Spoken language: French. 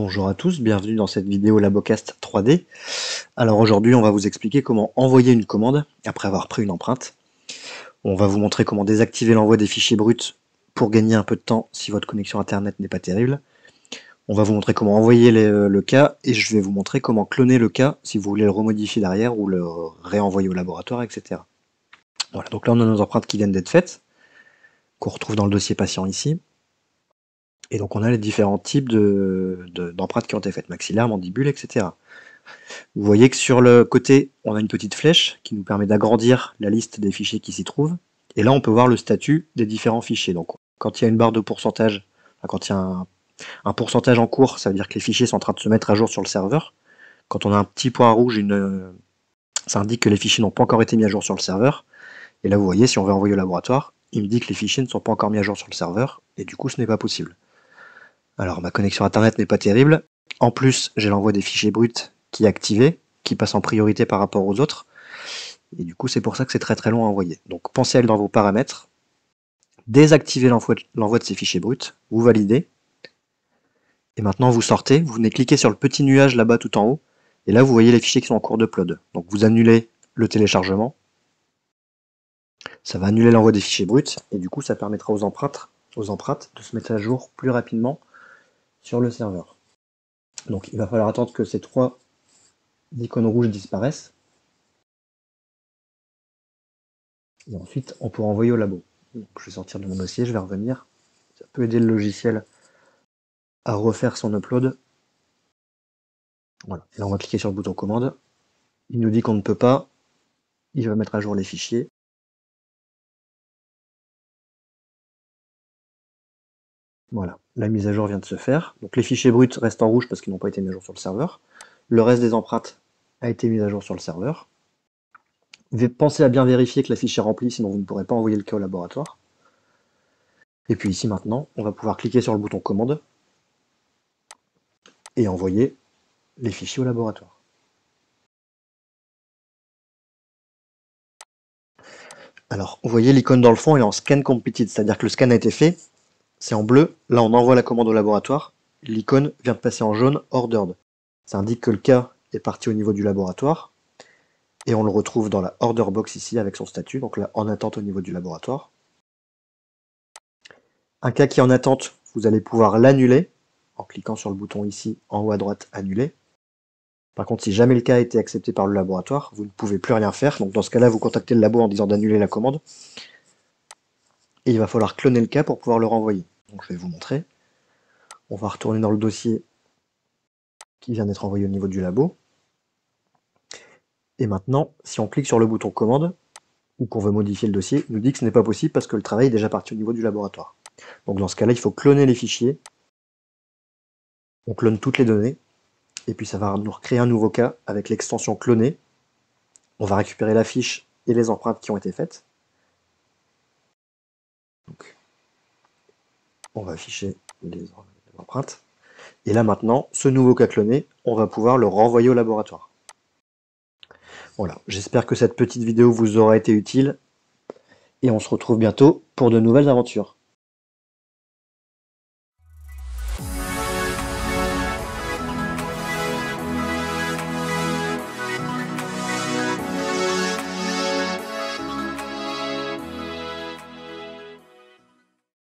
Bonjour à tous, bienvenue dans cette vidéo Labocast 3D. Alors aujourd'hui on va vous expliquer comment envoyer une commande après avoir pris une empreinte. On va vous montrer comment désactiver l'envoi des fichiers bruts pour gagner un peu de temps si votre connexion internet n'est pas terrible. On va vous montrer comment envoyer le cas et je vais vous montrer comment cloner le cas si vous voulez le remodifier derrière ou le réenvoyer au laboratoire, etc. Voilà, donc là on a nos empreintes qui viennent d'être faites, qu'on retrouve dans le dossier patient ici. Et donc on a les différents types d'empreintes qui ont été faites, maxillaire, mandibule, etc. Vous voyez que sur le côté, on a une petite flèche qui nous permet d'agrandir la liste des fichiers qui s'y trouvent. Et là, on peut voir le statut des différents fichiers. Donc quand il y a une barre de pourcentage, quand il y a un pourcentage en cours, ça veut dire que les fichiers sont en train de se mettre à jour sur le serveur. Quand on a un petit point rouge, ça indique que les fichiers n'ont pas encore été mis à jour sur le serveur. Et là, vous voyez, si on veut envoyer au laboratoire, il me dit que les fichiers ne sont pas encore mis à jour sur le serveur, et du coup, ce n'est pas possible. Alors, ma connexion Internet n'est pas terrible. En plus, j'ai l'envoi des fichiers bruts qui est activé, qui passe en priorité par rapport aux autres. Et du coup, c'est pour ça que c'est très long à envoyer. Donc, pensez à aller dans vos paramètres, désactivez l'envoi de ces fichiers bruts, vous validez. Et maintenant, vous sortez, vous venez cliquer sur le petit nuage là-bas tout en haut. Et là, vous voyez les fichiers qui sont en cours d'upload. Donc, vous annulez le téléchargement. Ça va annuler l'envoi des fichiers bruts. Et du coup, ça permettra aux empreintes de se mettre à jour plus rapidement sur le serveur. Donc il va falloir attendre que ces trois icônes rouges disparaissent. Et ensuite, on pourra envoyer au labo. Donc, je vais sortir de mon dossier, je vais revenir. Ça peut aider le logiciel à refaire son upload. Voilà. Et là, on va cliquer sur le bouton commande. Il nous dit qu'on ne peut pas. Il va mettre à jour les fichiers. Voilà, la mise à jour vient de se faire. Donc les fichiers bruts restent en rouge parce qu'ils n'ont pas été mis à jour sur le serveur. Le reste des empreintes a été mis à jour sur le serveur. Pensez à bien vérifier que la fiche est remplie, sinon vous ne pourrez pas envoyer le cas au laboratoire. Et puis ici maintenant, on va pouvoir cliquer sur le bouton commande et envoyer les fichiers au laboratoire. Alors, vous voyez l'icône dans le fond, elle est en scan completed, c'est-à-dire que le scan a été fait, c'est en bleu, là on envoie la commande au laboratoire, l'icône vient de passer en jaune, ordered. Ça indique que le cas est parti au niveau du laboratoire, et on le retrouve dans la order box ici avec son statut, donc là en attente au niveau du laboratoire. Un cas qui est en attente, vous allez pouvoir l'annuler, en cliquant sur le bouton ici en haut à droite, annuler. Par contre, si jamais le cas a été accepté par le laboratoire, vous ne pouvez plus rien faire. Donc dans ce cas-là, vous contactez le labo en disant d'annuler la commande. Et il va falloir cloner le cas pour pouvoir le renvoyer. Donc je vais vous montrer. On va retourner dans le dossier qui vient d'être envoyé au niveau du labo. Et maintenant, si on clique sur le bouton commande, ou qu'on veut modifier le dossier, il nous dit que ce n'est pas possible parce que le travail est déjà parti au niveau du laboratoire. Donc dans ce cas-là, il faut cloner les fichiers. On clone toutes les données. Et puis ça va nous recréer un nouveau cas avec l'extension cloner. On va récupérer la fiche et les empreintes qui ont été faites. Donc, on va afficher les empreintes. Et là maintenant, ce nouveau cas cloné, on va pouvoir le renvoyer au laboratoire. Voilà, j'espère que cette petite vidéo vous aura été utile. Et on se retrouve bientôt pour de nouvelles aventures.